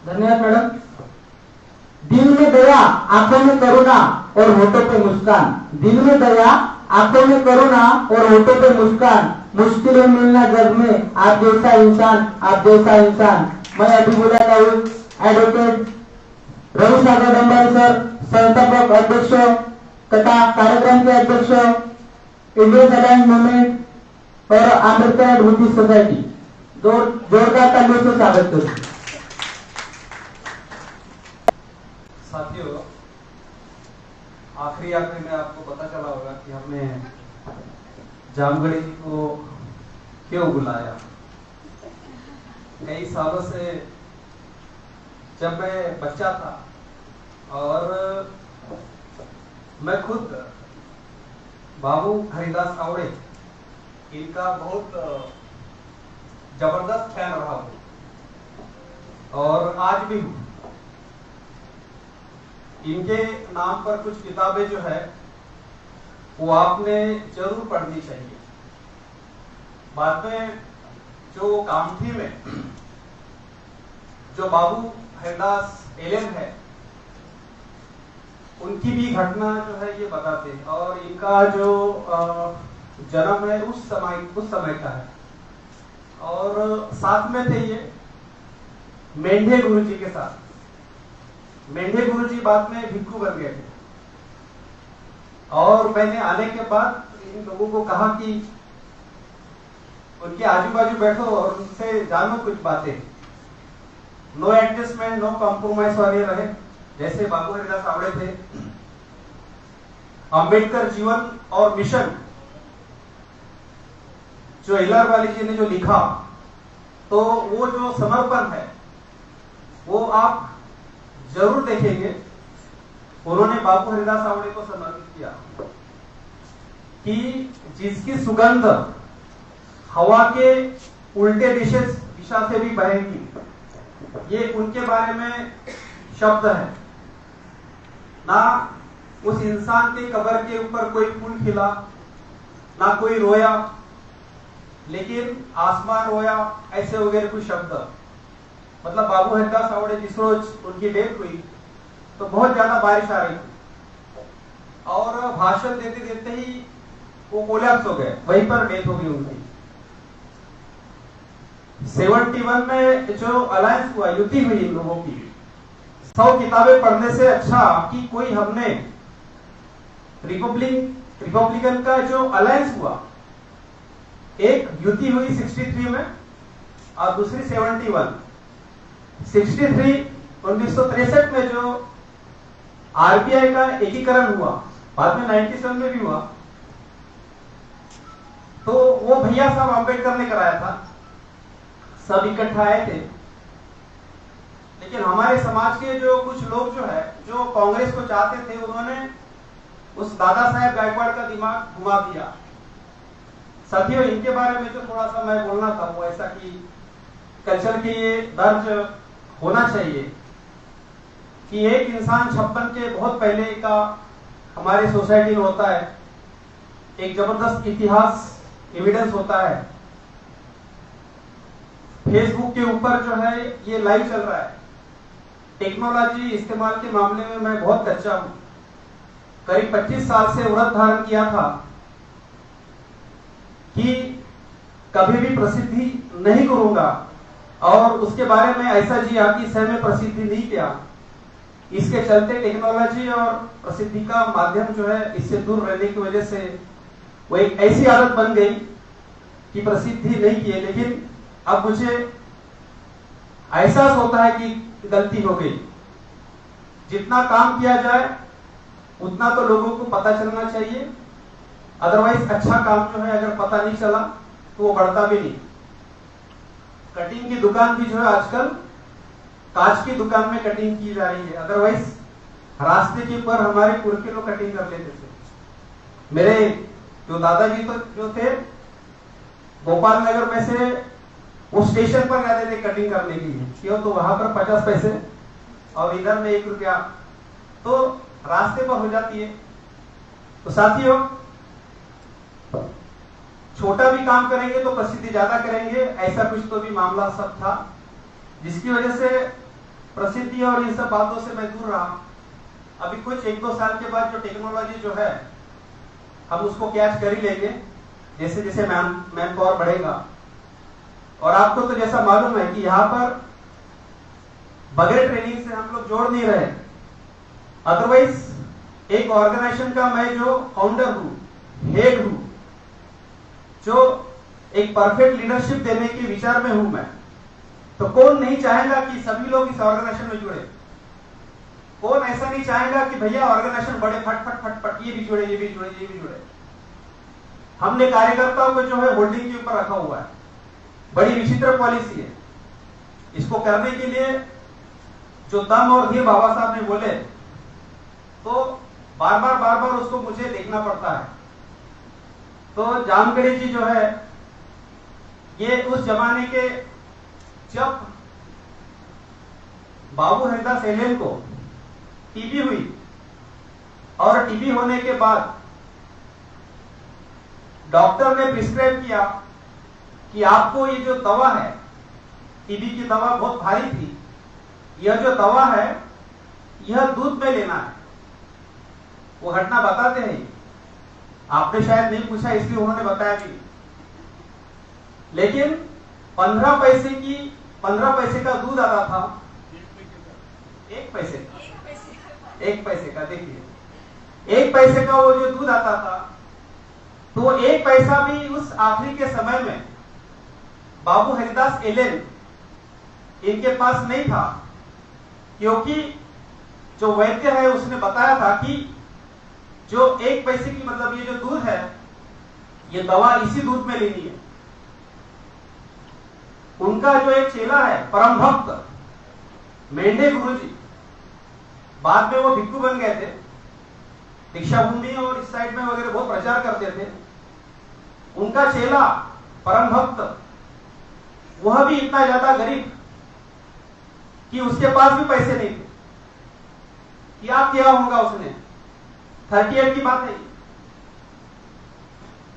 धन्यवाद मैडम। दिल में दया, आंखों में करुणा और होठों पे मुस्कान। दिल में दया, आंखों में करुणा और होठों पे मुस्कान। मुश्किल है मिलना जग में आप जैसा इंसान, आप जैसा इंसान। मैं अभी बुलाता हूँ एडवोकेट रवि सागर डंबारी सर, संस्थापक अध्यक्ष तथा कार्यक्रम के अध्यक्ष इंडियन अलायंस मूवमेंट और आम्बेडकर बुद्धिस्ट सोसाइटी। जोरदार तालियों से स्वागत करूँ। साथियों, आखिरी में आपको पता चला होगा कि हमने जामगढ़ी जी को क्यों बुलाया। कई सालों से जब मैं बच्चा था और मैं खुद बाबू हरिदास सावड़े इनका बहुत जबरदस्त फैन रहा हूं और आज भी हूं। इनके नाम पर कुछ किताबें जो है वो आपने जरूर पढ़नी चाहिए। बाद में जो कामठी में जो बाबू हरिदास एलेन है उनकी भी घटना जो है ये बताते हैं और इनका जो जन्म है उस समय का है और साथ में थे ये मेंढे गुरु जी के साथ। मेंढे गुरु जी बाद में भिक्खु बन गए थे और मैंने आने के बाद इन लोगों को कहा कि उनके आजू बाजू बैठो और उनसे जानो कुछ बातें। नो एडजस्टमेंट नो कॉम्प्रोमाइज वाले रहे, जैसे बाबू हरिदास सावड़े थे। अंबेडकर जीवन और मिशन जो हिलार वाली जी ने जो लिखा, तो वो जो समर्पण है वो आप जरूर देखेंगे। उन्होंने बाबू हरिदास सावड़े को समर्पित किया कि जिसकी सुगंध हवा के उल्टे दिशा से भी बहेगी, ये उनके बारे में शब्द है। ना उस इंसान के कब्र के ऊपर कोई फूल खिला, ना कोई रोया, लेकिन आसमान रोया, ऐसे वगैरह कुछ शब्द। मतलब बाबू हरिदास सावड़े जिस रोज उनकी डेथ हुई तो बहुत ज्यादा बारिश आ रही थी और भाषण देते देते ही वो कोलैप्स हो गए, वहीं पर डेथ हो गई उनकी। 71 में जो अलायंस हुआ, युति हुई इन लोगों की, 100 किताबें पढ़ने से अच्छा कि कोई हमने रिपब्लिकन का जो अलायंस हुआ, एक युति हुई 63 में और दूसरी 71। 63 1963 में जो आरपीआई का एकीकरण हुआ, बाद में 97 में भी हुआ, तो वो भैया साहब अंबेडकर ने कराया था, सब इकट्ठा आए थे। लेकिन हमारे समाज के जो कुछ लोग जो है जो कांग्रेस को चाहते थे, उन्होंने उस दादा साहेब गायकवाड़ का दिमाग घुमा दिया। साथियों, इनके बारे में जो थोड़ा सा मैं बोलना था वो ऐसा कि कल्चर के ये दर्ज होना चाहिए कि एक इंसान 56 के बहुत पहले का हमारे सोसाइटी में होता है, एक जबरदस्त इतिहास एविडेंस होता है। फेसबुक के ऊपर जो है ये लाइव चल रहा है। टेक्नोलॉजी इस्तेमाल के मामले में मैं बहुत कच्चा हूं। करीब 25 साल से व्रत धारण किया था कि कभी भी प्रसिद्धि नहीं करूंगा और उसके बारे में ऐसा जिया कि सह में प्रसिद्धि नहीं किया। इसके चलते टेक्नोलॉजी और प्रसिद्धि का माध्यम जो है इससे दूर रहने की वजह से वो एक ऐसी आदत बन गई कि प्रसिद्धि नहीं की। लेकिन अब मुझे एहसास होता है कि गलती हो गई। जितना काम किया जाए उतना तो लोगों को पता चलना चाहिए, अदरवाइज अच्छा काम जो है अगर पता नहीं चला तो वो बढ़ता भी नहीं। कटिंग की दुकान भी जो है आजकल कांच की दुकान में कटिंग की जा रही है, अदरवाइज रास्ते के ऊपर हमारे पुरखे लोग कटिंग कर लेते थे। मेरे जो दादाजी तो जो थे गोपाल नगर में से वो स्टेशन पर जाते थे कटिंग करने के लिए, क्यों तो वहां पर 50 पैसे और इधर में 1 रुपया, तो रास्ते पर हो जाती है। तो साथियों, छोटा भी काम करेंगे तो प्रसिद्धि ज्यादा करेंगे, ऐसा कुछ तो भी मामला सब था, जिसकी वजह से प्रसिद्धि और इन सब बातों से मैं दूर रहा। अभी कुछ 1-2 साल के बाद जो टेक्नोलॉजी जो है हम उसको कैच कर ही लेंगे, जैसे जैसे मैन पावर बढ़ेगा। और आपको तो जैसा मालूम है कि यहाँ पर बगैर ट्रेनिंग से हम लोग जोड़ नहीं रहे। अदरवाइज एक ऑर्गेनाइजेशन का मैं जो फाउंडर हूं, हेड हूं, जो एक परफेक्ट लीडरशिप देने के विचार में हूं मैं, तो कौन नहीं चाहेगा कि सभी लोग इस ऑर्गेनाइजेशन में जुड़े? कौन ऐसा नहीं चाहेगा कि भैया ऑर्गेनाइजेशन बड़े फट फट फट फट, ये भी जुड़े, ये भी जुड़े, ये भी जुड़े। हमने कार्यकर्ताओं को जो है होल्डिंग के ऊपर रखा हुआ है। बड़ी विचित्र पॉलिसी है। इसको करने के लिए जो दम और धीर बाबा साहब ने बोले, तो बार बार उसको मुझे देखना पड़ता है। तो जानकारी जी जो है, ये उस जमाने के जब बाबू हरिदास एलेन को टीबी हुई और टीबी होने के बाद डॉक्टर ने प्रिस्क्राइब किया कि आपको ये जो दवा है, टीबी की दवा बहुत भारी थी, यह जो दवा है यह दूध में लेना है। वो घटना बताते हैं, आपने शायद नहीं पूछा इसलिए उन्होंने बताया भी। लेकिन 15 पैसे का दूध आता था, 1 पैसे का, देखिए 1 पैसे का वो जो दूध आता था, तो 1 पैसा भी उस आखिरी के समय में बाबू हरिदास एलेन इनके पास नहीं था, क्योंकि जो वैद्य है उसने बताया था कि जो 1 पैसे की, मतलब ये जो दूध है, ये दवा इसी दूध में लेनी है। उनका जो एक चेला है, परम भक्त मेंढे गुरुजी, बाद में वो भिक्खु बन गए थे, दीक्षा भूमि और इस साइड में वगैरह बहुत प्रचार करते थे। उनका चेला परम भक्त, वह भी इतना ज्यादा गरीब कि उसके पास भी पैसे नहीं थे। क्या किया होगा उसने? 38 की बात है,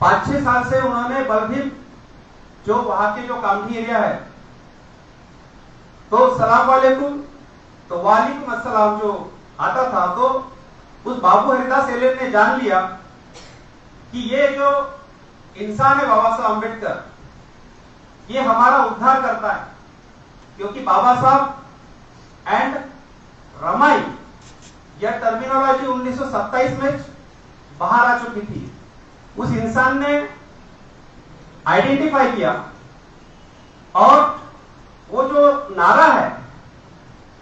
5-6 साल से उन्होंने बलभीम, जो वहां के जो कामठी एरिया है, तो सलाम वालेकुम, तो वालेकुम अस्सलाम जो आता था, तो उस बाबू हरिदास एलेन ने जान लिया कि ये जो इंसान है बाबा साहब अम्बेडकर, ये हमारा उद्धार करता है। क्योंकि बाबा साहब एंड रमाई, यह टर्मिनोलॉजी 1927 में बाहर आ चुकी थी। उस इंसान ने आइडेंटिफाई किया, और वो जो नारा है,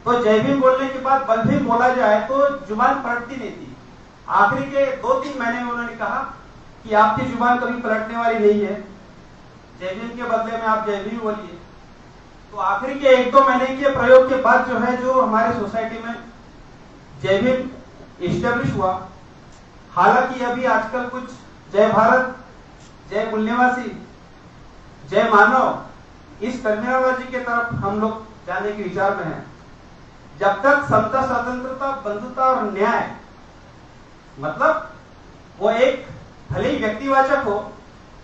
तो जय भीम बोलने के बाद बलभीम बोला जाए तो जुबान पलटती नहीं थी। आखिरी के 2-3 महीने में उन्होंने कहा कि आपकी जुबान कभी पलटने वाली नहीं है, जय भीम के बदले में आप जय भीम बोलिए। तो आखिरी के 1-2 महीने के प्रयोग के बाद जो है, जो हमारे सोसाइटी में जय भीम इस्टेब्लिश हुआ। हालांकि अभी आजकल कुछ जय भारत, जय मूल्यवासी, जय मानव, इस टर्मिनोलॉजी के तरफ हम लोग जाने के विचार में हैं। जब तक समता, स्वतंत्रता, बंधुता और न्याय, मतलब वो एक भले ही व्यक्तिवाचक हो,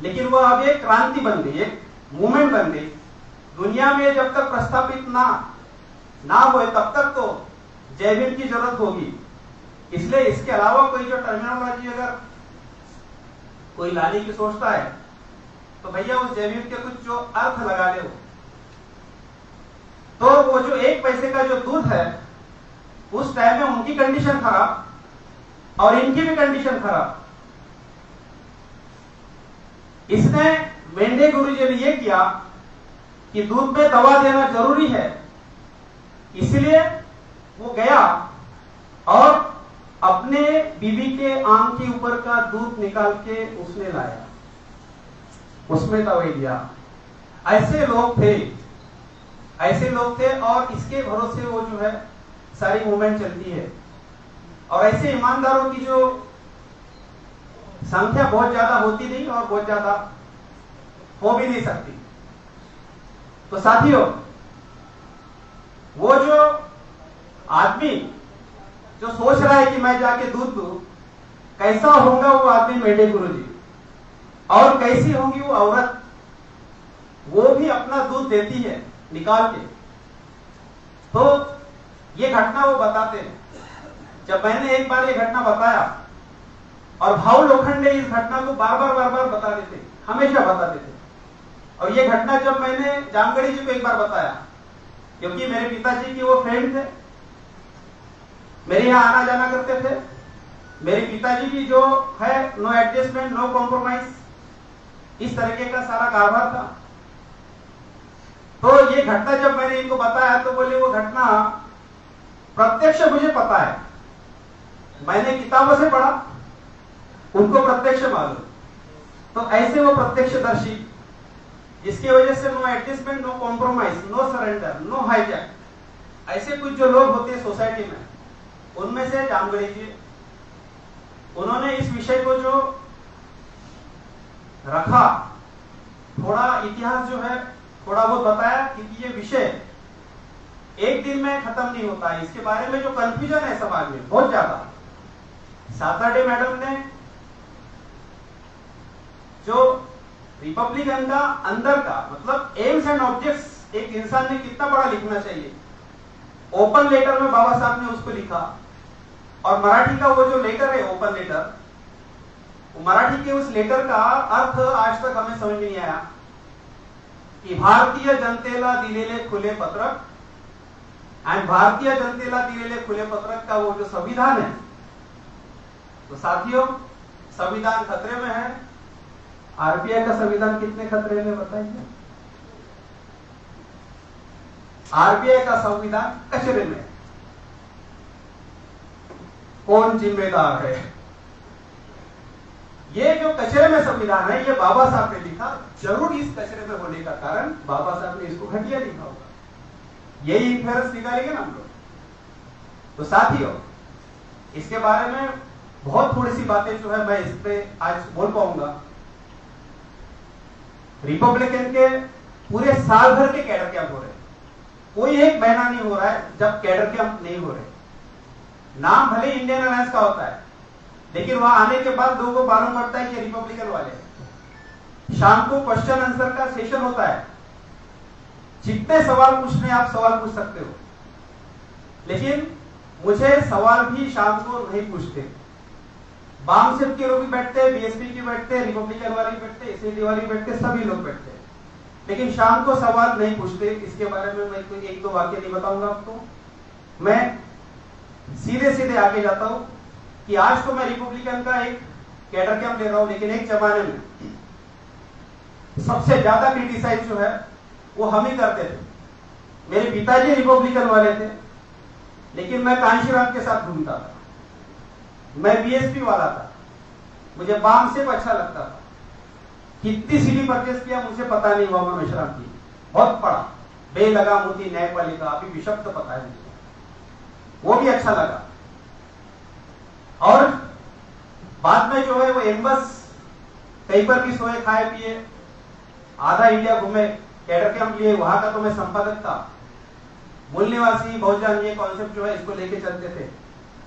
लेकिन वो अब एक क्रांति बन गई, एक मूवमेंट बन गई दुनिया में। जब तक प्रस्थापित ना हो, तब तक तो जय भीम की जरूरत होगी। इसलिए इसके अलावा कोई जो टर्मिनोलॉजी अगर कोई लाने की सोचता है, तो भैया उस जय भीम के कुछ जो अर्थ लगा ले। तो वो जो 1 पैसे का जो दूध है, उस टाइम में उनकी कंडीशन खराब और इनकी भी कंडीशन खराब। इसने मेंढे गुरुजी ने ये किया कि दूध में दवा देना जरूरी है, इसलिए वो गया और अपने बीबी के आंख के ऊपर का दूध निकाल के उसने लाया, उसमें दवाई दिया। ऐसे लोग थे और इसके भरोसे वो जो है सारी मूवमेंट चलती है। और ऐसे ईमानदारों की जो संख्या बहुत ज्यादा होती नहीं और बहुत ज्यादा हो भी नहीं सकती। तो साथियों, वो जो आदमी जो सोच रहा है कि मैं जाके दूध दूं, कैसा होगा वो आदमी मेंढे गुरुजी, और कैसी होंगी वो औरत, वो भी अपना दूध देती है निकाल के। तो ये घटना वो बताते हैं। जब मैंने एक बार ये घटना बताया और भाऊ लोखंडे इस घटना को बार बार बता देते, हमेशा बताते थे। और ये घटना जब मैंने जामगढ़ी जी को एक बार बताया, क्योंकि मेरे पिताजी की वो फ्रेंड थे, मेरे यहाँ आना जाना करते थे। मेरे पिताजी की जो है नो एडजस्टमेंट नो कॉम्प्रोमाइज, इस तरीके का सारा कारोबार था। तो ये घटना जब मैंने इनको बताया तो बोले वो घटना प्रत्यक्ष मुझे पता है, मैंने किताबों से पढ़ा, उनको प्रत्यक्ष मालूम। तो ऐसे वो प्रत्यक्षदर्शी, जिसकी वजह से no adjustment no compromise no surrender no hijack, ऐसे कुछ जो लोग होते हैं सोसाइटी में, उनमें से जामगढ़ी जी, उन्होंने इस विषय को जो रखा, थोड़ा इतिहास जो है थोड़ा बहुत बताया, क्योंकि ये विषय एक दिन में खत्म नहीं होता है। इसके बारे में जो कंफ्यूजन है समाज में बहुत ज्यादा। सातरडे मैडम ने जो रिपब्लिकन का अंदर का मतलब एम्स एंड ऑब्जेक्ट्स, एक इंसान ने कितना बड़ा लिखना चाहिए, ओपन लेटर में बाबा साहब ने उसको लिखा। और मराठी का वो जो लेटर है ओपन लेटर, मराठी के उस लेटर का अर्थ आज तक हमें समझ नहीं आया की भारतीय जनतेला दिलेले खुले पत्रक आणि भारतीय जनतेला दिलेले खुले पत्रक का वो जो संविधान है, तो साथियों संविधान खतरे में है। आरबीआई का संविधान कितने खतरे में बताइए? आरबीआई का संविधान कचरे में। कौन जिम्मेदार है? ये जो कचरे में संविधान है, ये बाबा साहब ने लिखा। जरूर इस कचरे में होने का कारण बाबा साहब ने इसको घटिया लिखा होगा, यही इंफेरेंस निकालेंगे ना हम लोग। तो साथियों इसके बारे में बहुत थोड़ी सी बातें जो है मैं इस पे आज बोल पाऊंगा। रिपब्लिकन के पूरे साल भर के कैडर कैंप हो रहे, कोई एक महीना नहीं हो रहा है जब कैडर कैंप नहीं हो रहे। नाम भले इंडियन अलायंस का होता है, लेकिन वहां आने के बाद लोगों को मालूम पड़ता है कि रिपब्लिकन वाले हैं। शाम को क्वेश्चन आंसर का सेशन होता है, जितने सवाल पूछने आप सवाल पूछ सकते हो, लेकिन मुझे सवाल भी शाम को नहीं पूछते। बाम सेब के लोग भी बैठते, बीएसपी के बैठते, रिपब्लिकन वाले भी बैठते, एसएडी वाले भी बैठते, सभी लोग बैठते, लेकिन शाम को सवाल नहीं पूछते। इसके बारे में मैं कोई एक दो वाक्य नहीं बताऊंगा आपको, मैं सीधे सीधे आगे जाता हूं कि आज तो मैं रिपब्लिकन का एक कैडर कैंप ले रहा हूं, लेकिन एक जमाने में सबसे ज्यादा क्रिटिसाइज जो है वो हम ही करते थे। मेरे पिताजी रिपब्लिकन वाले थे, लेकिन मैं कांशीराम के साथ घूमता था। मैं बीएसपी वाला था, मुझे बाम सेब अच्छा लगता था। कितनी सीडी परचेस किया मुझे पता नहीं हुआ, मैं मेश्राम की बहुत पढ़ा, बेलगा मोती न्यायपालिका, अभी भी शब्द पता है मुझे, वो भी अच्छा लगा। और बाद में जो है वो एम्बस कहीं पर भी सोए खाए पिए, आधा इंडिया घूमे, कैडर कैंप लिए, वहां का तो मैं संपादक था। मूल निवासी बहुजन ये कॉन्सेप्ट जो है इसको लेके चलते थे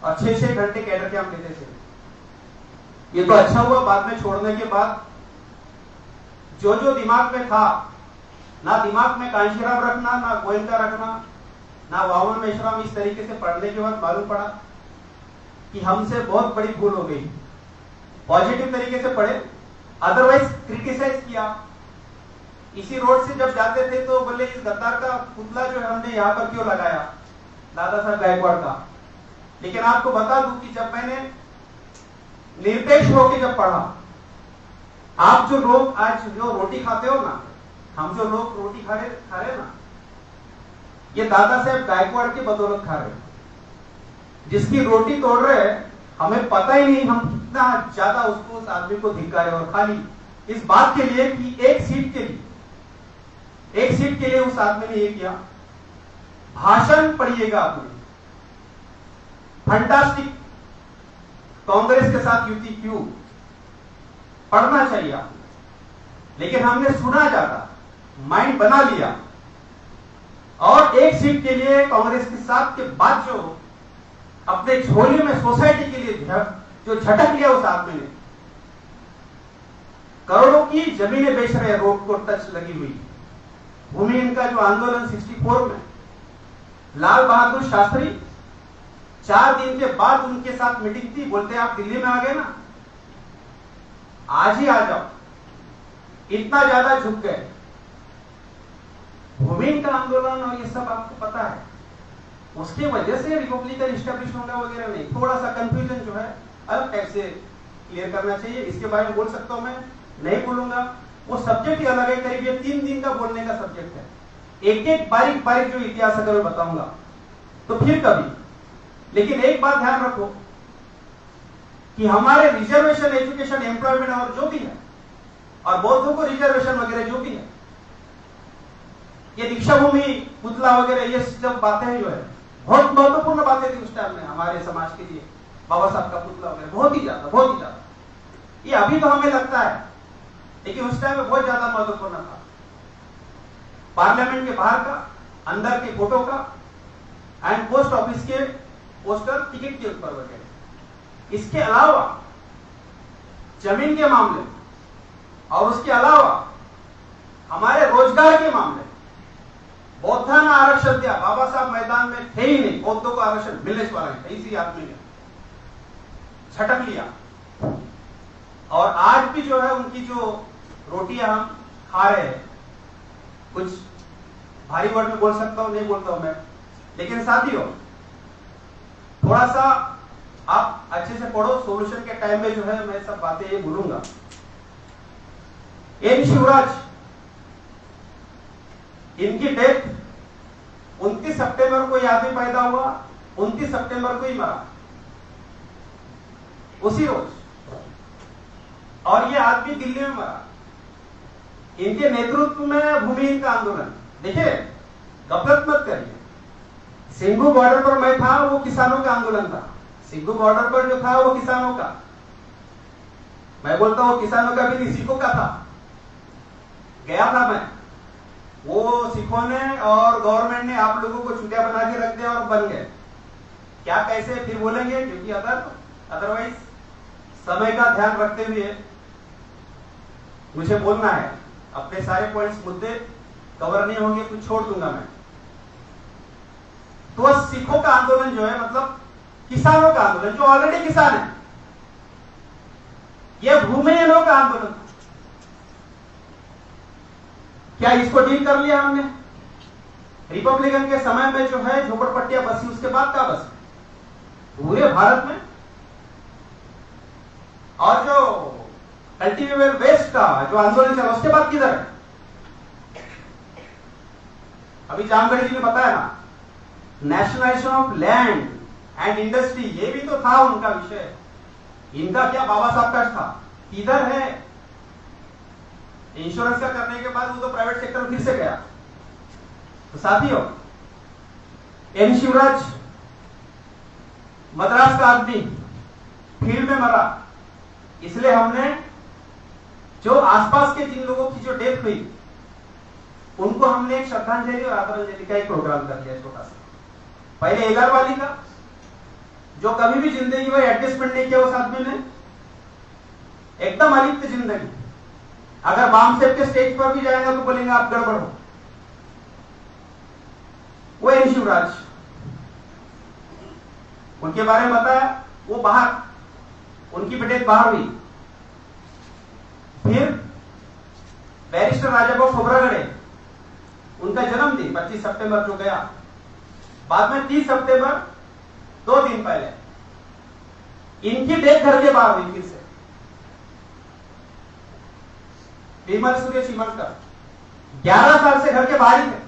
और 6-6 घंटे कैडर कैंप लेते थे। ये तो अच्छा हुआ, बाद में छोड़ने के बाद जो जो दिमाग में था, ना दिमाग में कांशीराम रखना, ना गोयनका रखना, ना वामन मेश्राम, इस तरीके से पढ़ने के बाद मालूम पड़ा कि हमसे बहुत बड़ी भूल हो गई। पॉजिटिव तरीके से पढ़े, अदरवाइज क्रिटिसाइज किया। इसी रोड से जब जाते थे तो बोले इस गद्दार का पुतला जो है हमने यहाँ पर क्यों लगाया, दादा साहब गायकवाड़ का। लेकिन आपको बता दूं कि जब मैंने निरपेक्ष होकर जब पढ़ा, आप जो लोग आज जो रोटी खाते हो ना, हम जो लोग रोटी खा रहे ना, ये दादा साहब गायकवाड़ की बदौलत खा रहे। जिसकी रोटी तोड़ रहे हैं, हमें पता ही नहीं हम कितना ज्यादा उसको उस आदमी को धिक्कारे, और खाली इस बात के लिए कि एक सीट के लिए उस आदमी ने ये किया। भाषण पढ़िएगा आपने, फंटास्टिक, कांग्रेस के साथ युति क्यों, पढ़ना चाहिए आपने। लेकिन हमने सुना ज्यादा, माइंड बना लिया, और एक सीट के लिए कांग्रेस के साथ के बाद जो अपने झोले में सोसाइटी के लिए जो झटक लिया उस आदमी ने, करोड़ों की जमीनें बेच रहे हैं, रोड को टच लगी हुई। भूमि इनका जो आंदोलन 64 में, लाल बहादुर शास्त्री 4 दिन के बाद उनके साथ मीटिंग थी, बोलते आप दिल्ली में आ गए ना, आज ही आ जाओ, इतना ज्यादा झुक गए। भूमिहीन का आंदोलन और ये सब आपको पता है, उसकी वजह से रिपब्लिकन इस्टेब्लिश होगा वगैरह नहीं। थोड़ा सा कंफ्यूजन जो है अलग टाइप से क्लियर करना चाहिए, इसके बारे में बोल सकता हूं मैं, नहीं बोलूंगा, वो सब्जेक्ट ही अलग है। करीब ये 3 दिन का बोलने का सब्जेक्ट है, एक एक बारीक बारीक जो इतिहास अगर मैं बताऊंगा तो फिर कभी। लेकिन एक बात ध्यान रखो कि हमारे रिजर्वेशन, एजुकेशन, एम्प्लॉयमेंट और जो भी है, और बौद्धों को रिजर्वेशन वगैरह जो भी है, ये दीक्षा भूमि, पुतला वगैरह, ये सब बातें जो है बहुत महत्वपूर्ण बातें थी उस टाइम में हमारे समाज के लिए। बाबा साहब का पुतला वगैरह बहुत ही ज्यादा। ये अभी तो हमें लगता है, लेकिन उस टाइम में बहुत ज्यादा महत्वपूर्ण था। पार्लियामेंट के बाहर का, अंदर के फोटो का, एंड पोस्ट ऑफिस के पोस्टर, टिकट के ऊपर वगैरह। इसके अलावा जमीन के मामले और उसके अलावा हमारे रोजगार के मामले, बौद्धा ने आरक्षण दिया, बाबा साहब मैदान में थे ही नहीं, बौद्धों को आरक्षण मिलने वाला नहीं, इसी आदमी ने झटक लिया। और आज भी जो है उनकी जो रोटियां हम खा रहे हैं, कुछ भारी वर्ड में बोल सकता हूं, नहीं बोलता हूं मैं, लेकिन साथियों थोड़ा सा आप अच्छे से पढ़ो, सॉल्यूशन के टाइम में जो है मैं सब बातें ये बोलूंगा। एन शिवराज, इनकी डेथ 29 सितंबर को ये आदमी पैदा हुआ, 29 सितंबर को ही मरा, उसी रोज, और ये आदमी दिल्ली में मरा। इनके नेतृत्व में भूमिहीन का आंदोलन, देखिए गफलत मत करिए, सिंघू बॉर्डर पर मैं था, वो किसानों का आंदोलन था। सिंघू बॉर्डर पर जो था वो किसानों का, मैं बोलता हूं किसानों का भी नहीं, सिखों का था। गया था मैं, वो सिखों ने और गवर्नमेंट ने आप लोगों को छुट्टियां बना के रख दिया और बन गए। क्या कैसे फिर बोलेंगे, क्योंकि अदरवाइज समय का ध्यान रखते हुए मुझे बोलना है, अपने सारे पॉइंट्स, मुद्दे कवर नहीं होंगे, कुछ छोड़ दूंगा मैं। तो सिखों का आंदोलन जो है, मतलब किसानों का आंदोलन, जो ऑलरेडी किसान है, यह भूमिहीनों का आंदोलन। क्या इसको डील कर लिया हमने? रिपब्लिकन के समय में जो है झोपड़पट्टियां बसी, उसके बाद क्या बस पूरे भारत में। और जो कल्टीवेबल वेस्ट का जो आंदोलन चला, उसके बाद किधर है? अभी जामगढ़ जी ने बताया ना, nationalisation of land and industry, ये भी तो था उनका विषय। इनका क्या बाबा साहब का था, किधर है? इंश्योरेंस का करने के बाद वो तो प्राइवेट सेक्टर में फिर से गया। तो साथियों, एन शिवराज मद्रास का आदमी फील्ड में मरा, इसलिए हमने जो आसपास के जिन लोगों की जो डेथ हुई, उनको हमने एक श्रद्धांजलि और आदरांजलि का एक प्रोग्राम कर दिया छोटा सा। पहले एलआर वाली का, जो कभी भी जिंदगी में एडजस्टमेंट नहीं किया उस आदमी ने, एकदम अलिप्त जिंदगी। अगर बाम सेब के स्टेज पर भी जाएगा तो बोलेंगे आप गड़बड़ हो। वो एन शिवराज, उनके बारे में बताया, वो बाहर, उनकी बेटे बाहर हुई। फिर बैरिस्टर राजाभाऊ खोब्रागड़े, उनका जन्मदिन 25 सितंबर जो गया, बाद में 30 सितंबर, 2 दिन पहले इनकी डेथ घर के बाहर हुई। फिर से विमल सूर्य चिमनकर 11 साल से घर के बाहर ही थे,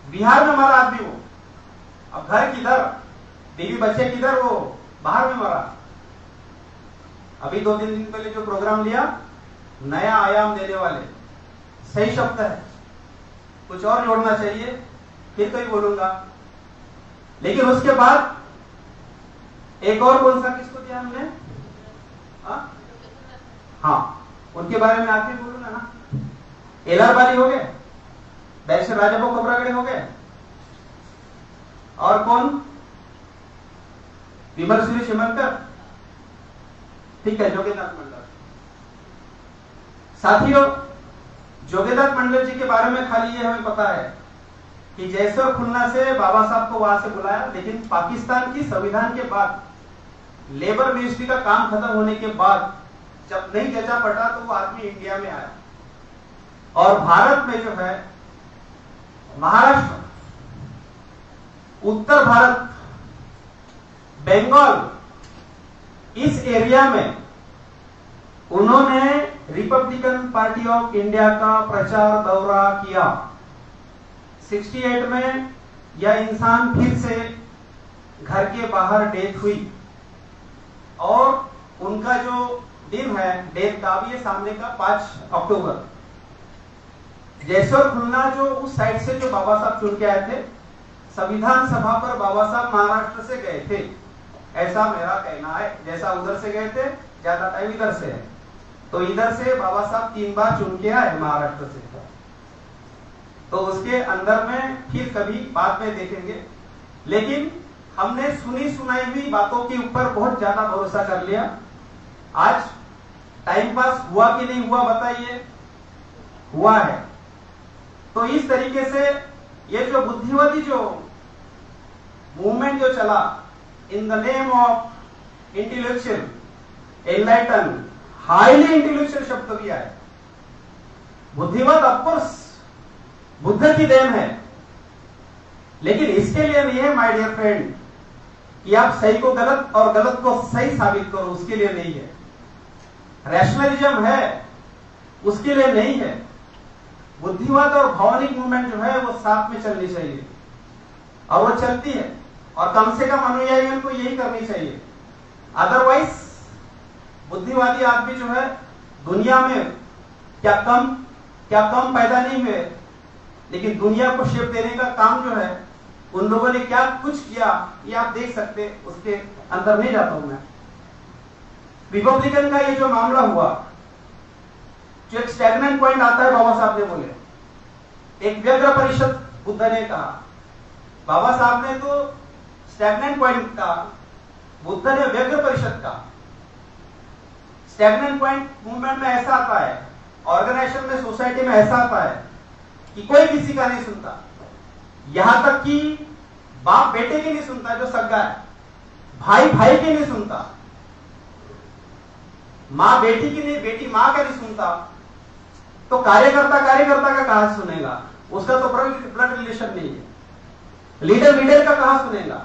बिहार में मरा आदमी वो। अब घर किधर, बीवी बच्चे किधर, वो बाहर में मरा। अभी 2-3 दिन पहले जो प्रोग्राम लिया, नया आयाम देने वाले, सही शब्द है, कुछ और जोड़ना चाहिए, फिर कहीं बोलूंगा। लेकिन उसके बाद एक और कौन सा किसको दिया हमने? हाँ, उनके बारे में आखिर बोलूंगा ना। एलआर वाली हो गए, बैरिस्टर राजाभाऊ खोब्रागड़े हो गए, और कौन? विमल सूर्य चिमनकर, ठीक है, जोगेनाथ मंडल। साथियों, जोगेनाथ मंडल जी के बारे में खाली ये हमें पता है कि जैसे और खुलना से बाबा साहब को वहां से बुलाया, लेकिन पाकिस्तान की संविधान के बाद लेबर मिनिस्ट्री का काम खत्म होने के बाद जब नहीं जचा पड़ा तो वो आदमी इंडिया में आया और भारत में जो है महाराष्ट्र, उत्तर भारत, बंगाल, इस एरिया में उन्होंने रिपब्लिकन पार्टी ऑफ इंडिया का प्रचार दौरा किया। 68 में यह इंसान फिर से घर के बाहर डेथ हुई और उनका जो दिन है डेथ का, अब ये सामने का 5 अक्टूबर। जैसर खुलना जो उस साइड से जो बाबा साहब चुन के आए थे, संविधान सभा पर बाबा साहब महाराष्ट्र से गए थे, ऐसा मेरा कहना है। जैसा उधर से गए थे, ज्यादा टाइम इधर से है, तो इधर से बाबा साहब 3 बार चुन के आए महाराष्ट्र से। तो उसके अंदर में फिर कभी बाद में देखेंगे, लेकिन हमने सुनी सुनाई हुई बातों के ऊपर बहुत ज्यादा भरोसा कर लिया। आज टाइम पास हुआ कि नहीं हुआ बताइए? हुआ है। तो इस तरीके से ये जो बुद्धिवादी जो मूवमेंट जो चला in the name of intellectual, enlighten, highly intellectual शब्द भी आए। बुद्धिवाद ऑफकोर्स बुद्ध की देन है, लेकिन इसके लिए नहीं है माय डियर फ्रेंड कि आप सही को गलत और गलत को सही साबित करो, उसके लिए नहीं है। रैशनलिज्म है, उसके लिए नहीं है। बुद्धिवाद और भावनिक मूवमेंट जो है वो साथ में चलनी चाहिए और वो चलती है, और कम से कम अनुयायियों को यही करनी चाहिए। अदरवाइज बुद्धिवादी आदमी जो है दुनिया में क्या कम पैदा नहीं हुए, लेकिन दुनिया को शेप देने का काम जो है उन लोगों ने क्या कुछ किया ये आप देख सकते, उसके अंदर नहीं जाता हूं मैं। रिपब्लिकन का ये जो मामला हुआ, जो एक स्टैग्नेंट पॉइंट आता है, बाबा साहब ने बोले, एक व्यग्र परिषद बुद्ध ने कहा, बाबा साहब ने तो स्टैग्नेंट पॉइंट का, बुद्ध ने व्यग्र परिषद का। स्टैग्नेंट पॉइंट मूवमेंट में ऐसा आता है, ऑर्गेनाइजेशन में, सोसाइटी में ऐसा आता है कि कोई किसी का नहीं सुनता, यहां तक कि बाप बेटे की नहीं सुनता जो सगा है, भाई भाई की नहीं सुनता, मां बेटी की नहीं, बेटी मां का नहीं सुनता, तो कार्यकर्ता का कहां सुनेगा? उसका तो ब्लड रिलेशन नहीं है। लीडर का कहां सुनेगा?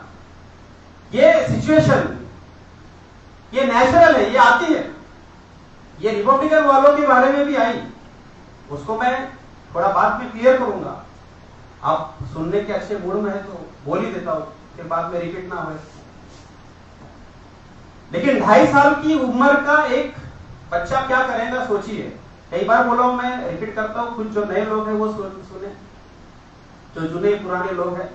ये सिचुएशन ये नेचुरल है, ये आती है। ये रिपब्लिकन वालों के बारे में भी आई, उसको मैं थोड़ा बाद में क्लियर करूंगा। आप सुनने के अच्छे मूड में है तो बोल ही देता हूं, फिर बाद में रिपीट ना हो। लेकिन 2.5 साल की उम्र का एक बच्चा क्या करेगा सोचिए। कई बार बोला हूं, मैं रिपीट करता हूं, कुछ जो नए लोग हैं वो सुने, जो जुने पुराने लोग हैं,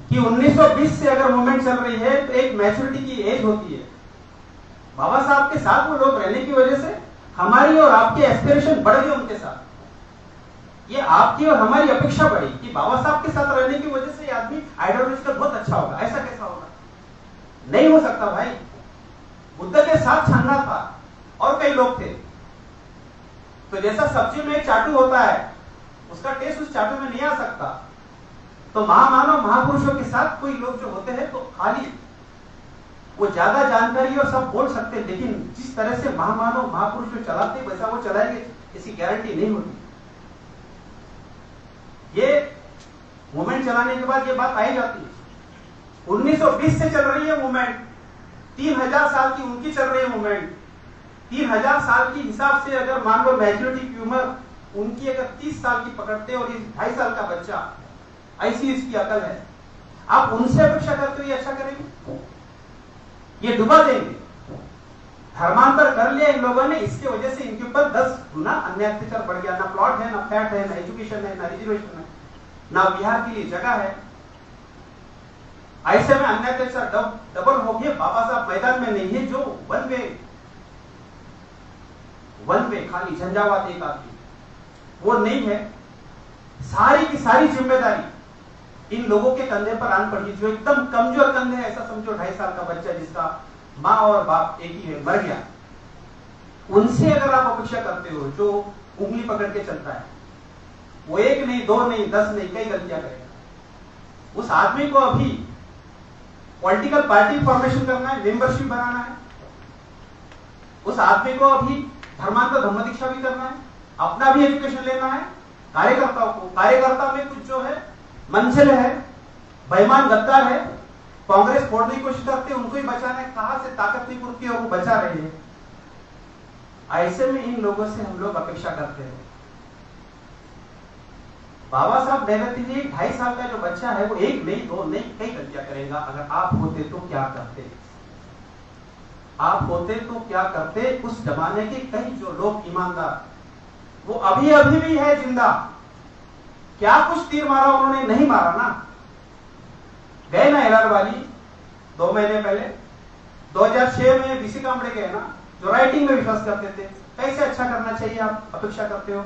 कि 1920 से अगर मूवमेंट चल रही है तो एक मैच्योरिटी की एज होती है। बाबा साहब के साथ वो लोग रहने की वजह से हमारी और आपके एस्पिरेशन बढ़ गए उनके साथ। ये आपकी और हमारी अपेक्षा बढ़ी कि बाबा साहब के साथ रहने की वजह से ये आदमी आइडियोलॉजिकल बहुत अच्छा होगा। ऐसा कैसा होगा? नहीं हो सकता भाई। बुद्ध के साथ छन्ना था और कई लोग थे। तो जैसा सब्जी में एक चाटू होता है, उसका टेस्ट उस चाटू में नहीं आ सकता, तो महामानव महापुरुषों के साथ कोई लोग जो होते हैं तो खाली वो ज्यादा जानकारी और सब बोल सकते हैं, लेकिन जिस तरह से महामानव महापुरुष जो चलाते वैसा वो चलाएंगे इसकी गारंटी नहीं होती। ये मूवमेंट चलाने के बाद ये बात आई जाती है। 1920 से चल रही है मूवमेंट, 3000 साल की उनकी चल रही है मूवमेंट। 3000 साल की हिसाब से अगर मान लो मैच्योरिटी की उम्र उनकी अगर 30 साल की पकड़ते और ये 2.5 साल का बच्चा, ऐसी इसकी अकल है, आप उनसे अपेक्षा करते हो ये अच्छा करेंगे? ये डुबा देंगे। धर्मांतर कर लिया इन लोगों ने, इसके वजह से इनके ऊपर 10 गुना अन्य अत्याचार बढ़ गया। ना प्लॉट है, ना फ्लैट है, ना एजुकेशन है, ना रिजर्वेशन है, ना विहार के लिए जगह है। ऐसे में अन्य अत्याचार डबल हो गए। बाबा साहब मैदान में नहीं है, जो वन वे खाली झंझावात एक आदमी वो नहीं है। सारी की सारी जिम्मेदारी इन लोगों के कंधे पर आन पड़ी, जो एकदम कमजोर कंधे हैं। ऐसा समझो 2.5 साल का बच्चा जिसका माँ और बाप एक ही है, मर गया, उनसे अगर आप अपेक्षा करते हो जो उंगली पकड़ के चलता है, वो 1 नहीं, 2 नहीं, 10 नहीं, कई गलतियां करेगा। उस आदमी को अभी पॉलिटिकल पार्टी फॉर्मेशन करना है, मेंबरशिप बनाना है, उस आदमी को अभी धर्मांतर धम्म दीक्षा भी करना है, अपना भी एजुकेशन लेना है, कार्यकर्ताओं को, कार्यकर्ता में कुछ जो है मंजिल है, बेईमान गद्दार है, कांग्रेस फोड़ने की कोशिश करते हैं, उनको ही बचाना है, कहां से ताकत नहीं पूर्ति और वो बचा रहे हैं। ऐसे में इन लोगों से हम लोग अपेक्षा करते हैं। बाबा साहब नेहरती जी 2.5 साल का जो बच्चा है वो 1 नहीं, 2 नहीं, कई गलतियां करेगा। अगर आप होते तो क्या करते? आप होते तो क्या करते? उस जमाने के कई जो लोग ईमानदार, वो अभी अभी भी है जिंदा। क्या कुछ तीर मारा उन्होंने? नहीं मारा ना। गए ना हिलाल वाली 2 महीने पहले, 2006 में बीसी कामड़े गए ना, जो राइटिंग में विश्वास करते थे, कैसे अच्छा करना चाहिए आप अपेक्षा करते हो।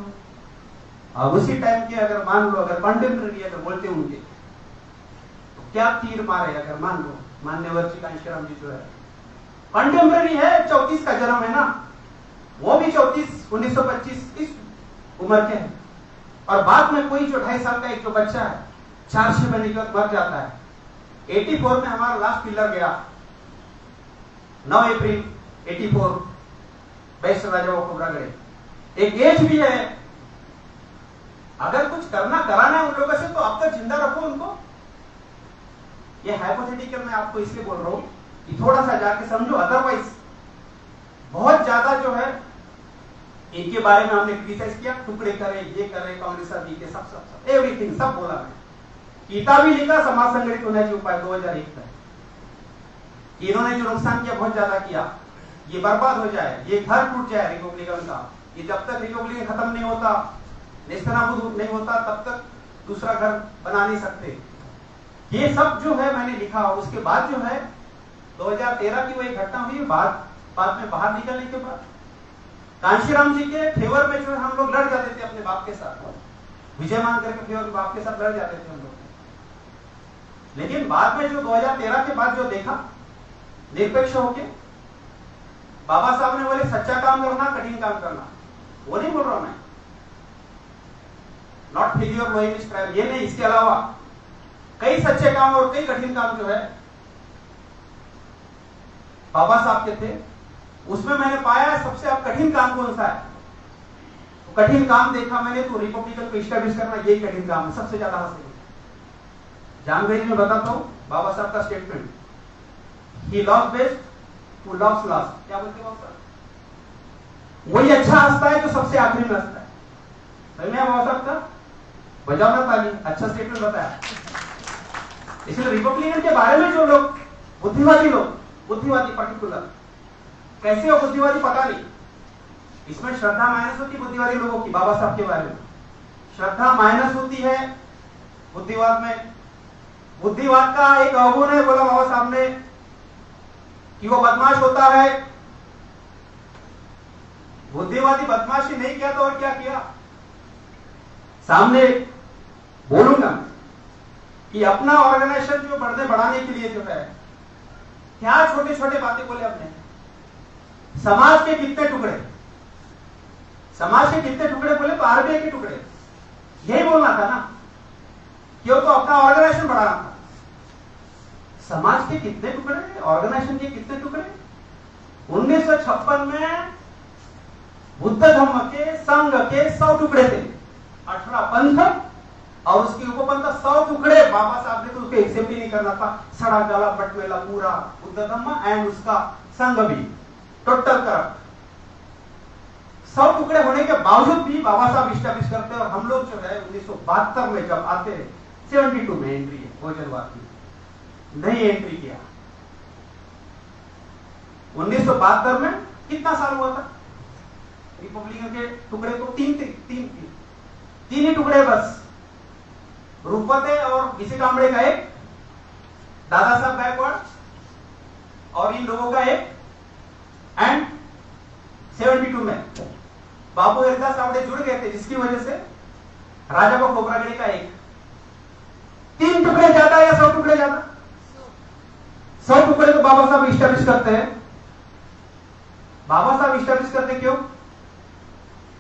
अब उसी टाइम के अगर मान लो, अगर कंटेम्प्रेरी अगर बोलते उनके, तो क्या तीर मारे? अगर मान लो मान्यवर जी कांशीराम जी जो है कंटेम्प्रेरी है, 34 का जन्म है ना, वो भी 34 1925 इस उम्र के हैं। और बाद में कोई जो 2.5 साल का एक जो बच्चा है 4-6 महीने के बाद मर जाता है। 84 में हमारा लास्ट पिलर गया, 9 अप्रैल 84, बैस राजा वो खोबरागढ़। एक एज भी है, अगर कुछ करना कराना है उन लोगों से तो अब तक जिंदा रखो उनको। ये हाइपोथेटिकल मैं आपको इसलिए बोल रहा हूं कि थोड़ा सा जाके समझो, अदरवाइज बहुत ज्यादा जो है इनके बारे में हमने क्रिटिसाइज किया, टुकड़े करे, ये करे, कांग्रेस जी के सब एवरीथिंग सब बोला। मैं किताब भी लिखा समाज संगठित होने के उपाय 2001 में, कि इन्होंने जो नुकसान किया बहुत ज्यादा किया, ये बर्बाद हो जाए, ये घर टूट जाए रिपब्लिकन का, ये जब तक रिपब्लिकन खत्म नहीं होता, नेस्तनाबूद नहीं होता, तब तक दूसरा घर बना नहीं सकते। ये सब जो है मैंने लिखा। उसके बाद जो है 2013 की वही घटना हुई, बाद में बाहर निकलने के बाद कांशीराम जी के फेवर में जो है हम लोग लड़ जाते थे अपने बाप के साथ, विजय मानकर के फेवर में बाप के साथ लड़ जाते थे हम लोग। लेकिन बाद में जो 2013 के बाद जो देखा, निरपेक्ष होके बाबा साहब ने बोले सच्चा काम करना, कठिन काम करना। वो नहीं बोल रहा मैं, नॉट फेलियर लोइंग स्ट्राइव, ये नहीं, इसके अलावा कई सच्चे काम और कई कठिन काम जो है बाबा साहब के थे। उसमें मैंने पाया सबसे अब कठिन काम कौन सा है, तो कठिन काम देखा मैंने तो रिपब्लिकन को एस्टैब्लिश करना, यही कठिन काम है, सबसे ज्यादा हासिल। जानकारी में बताता हूं बाबा साहब का statement, he loves best who loves last. क्या बोलते बाबा साहब? वही अच्छा हंसता है जो सबसे आखिरी में हंसता है। सही में बाबा साहब का बजाओ ना ताली, अच्छा स्टेटमेंट बताया। इसलिए रिपब्लिकन के बारे में जो लोग बुद्धिवादी लोग, बुद्धिवादी पर्टिकुलर कैसे हो बुद्धिवादी पता नहीं, इसमें श्रद्धा माइनस होती बुद्धिवादी लोगों की। बाबा साहब के बारे में श्रद्धा माइनस होती है बुद्धिवाद में। बुद्धिवाद का एक अवगुण है, बोला बाबा साहब ने, कि वो बदमाश होता है। बुद्धिवादी बदमाशी नहीं किया तो और क्या किया? सामने बोलूंगा कि अपना ऑर्गेनाइजेशन जो बढ़ाने के लिए जो है क्या छोटे छोटे बातें बोले अपने। समाज के कितने टुकड़े, समाज के कितने टुकड़े बोले तो आरबीआई के टुकड़े, यही बोलना था ना, क्यों? तो अपना ऑर्गेनाइजेशन बढ़ाना था। समाज के कितने टुकड़े, ऑर्गेनाइजेशन के कितने टुकड़े? 1956 में बुद्ध धर्म के संघ के 100 टुकड़े थे, 18 पंथ और उसके उपपंथ 100 टुकड़े। बाबा साहब ने तो उसको एक्सेप्ट ही नहीं करना था, सड़ा गला बटमेला पूरा बुद्ध धर्म एंड उसका संघ भी टोटल कर 100 टुकड़े होने के बावजूद भी बाबा साहब स्टैब्लिश करते हैं। और हम लोग जो है 1972 में जब आते हैं, 72 में एंट्री है बहुजनवाद की, नहीं एंट्री किया। 1972 में कितना साल हुआ था रिपब्लिकन के टुकड़े को? तीन ही टुकड़े बस, रूपते और बीसी कामड़े का एक, दादा साहब गायकवाड़ और इन लोगों का एक, एंड 72 में बाबू हरिदास सावड़े जुड़ गए थे, जिसकी वजह से राजा को खोबरागढ़ का एक। 3 टुकड़े ज्यादा या 100 टुकड़े ज्यादा? 100 टुकड़े तो बाबा साहब इस्टेब्लिश करते हैं। बाबा साहब इस्टेब्लिश करते क्यों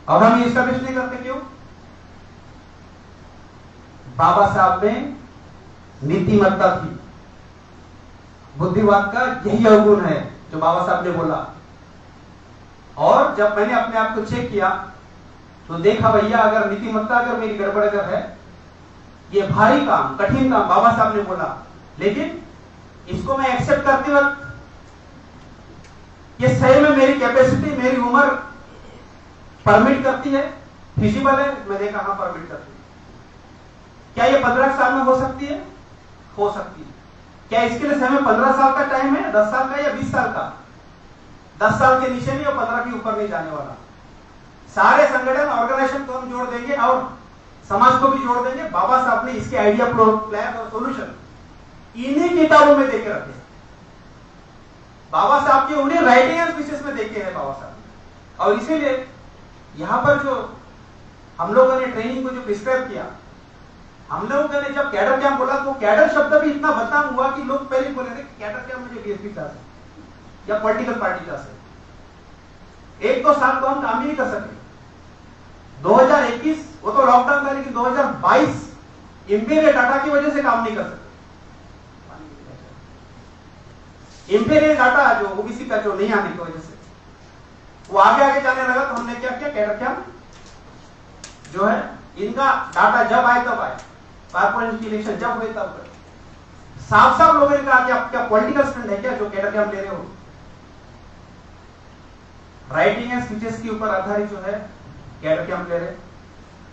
और हम ये इस्टेब्लिश नहीं करते क्यों? बाबा साहब में नीतिमत्ता थी। बुद्धिवाद का यही अवगुण है जो बाबा साहब ने बोला। और जब मैंने अपने आप को चेक किया तो देखा भैया अगर नीतिमत्ता अगर मेरी गड़बड़ अगर है, ये भारी काम कठिन काम बाबा साहब ने बोला, लेकिन इसको मैं एक्सेप्ट करते वक्त ये सही में मेरी कैपेसिटी मेरी उम्र परमिट करती है, फिजिबल है। मैंने कहा परमिट करती है। क्या ये 15 साल में हो सकती है? हो सकती है। क्या इसके लिए समय 15 साल का टाइम है, 10 साल का या 20 साल का? 10 साल के नीचे नहीं और 15 के ऊपर नहीं जाने वाला। सारे संगठन ऑर्गेनाइजेशन को हम जोड़ देंगे और समाज को भी जोड़ देंगे। बाबा साहब ने इसके आइडिया प्लान और सोल्यूशन इन्हीं किताबों में देके रखे। बाबा साहब के उन्हीं राइटिंग एंड स्पीचेस में देखे हैं बाबा साहब। और इसीलिए यहां पर जो हम लोगों ने ट्रेनिंग को जो प्रिस्क्राइब किया, हम लोगों ने जब कैडर कैंप बोला तो कैडर शब्द भी इतना बदनाम हुआ कि लोग पहले बोले थे कैडर कैंप मुझे बीएसपी क्लास है या पॉलिटिकल पार्टी क्लास है। एक तो साल तो हम काम ही नहीं कर सके। 2021 वो तो लॉकडाउन था, लेकिन 2022 इंपीरियल डाटा की वजह से काम नहीं कर सके। इंपीरियल डाटा जो ओबीसी का जो नहीं आने की वजह से वो आगे आगे जाने लगा, तो हमने क्या किया, कैडर कैंप जो है इनका डाटा जब आए तब आए, कारपोरेशन की इलेक्शन जब हुए तब हुए। साफ साफ लोगों ने कहा कि आप क्या पॉलिटिकल स्टूडेंट है क्या जो कैडर कैंप ले रहे हो? राइटिंग एंड स्पीचेस के ऊपर आधारित जो है कैडर कैंप ले रहे।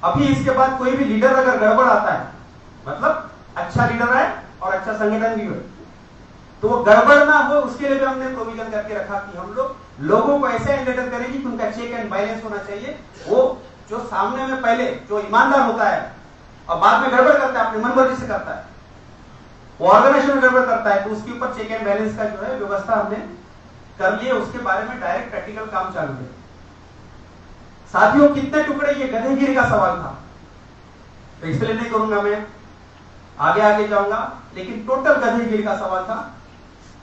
अभी इसके बाद कोई भी लीडर अगर गड़बड़ आता है, मतलब अच्छा लीडर है और अच्छा संगठन भी हो, तो वो गड़बड़ ना हो उसके लिए भी हमने प्रोविजन करके रखा कि हम लोग लोगों को ऐसे एंटरटेन करेंगे कि उनका चेक एंड बैलेंस होना चाहिए। वो जो सामने में पहले जो ईमानदार होता है और बाद में गड़बड़ करता है, अपनी मनमर्जी से करता है, वो ऑर्गेनाइजेशन में गड़बड़ करता है, तो उसके ऊपर चेक एंड बैलेंस का जो है व्यवस्था हमने कर लिए। उसके बारे में डायरेक्ट प्रैक्टिकल काम चालू है। साथियों, कितने टुकड़े, ये गधेगिरी का सवाल था, तो इसलिए नहीं करूंगा मैं, आगे आगे जाऊंगा, लेकिन टोटल गधेगिरी का सवाल था।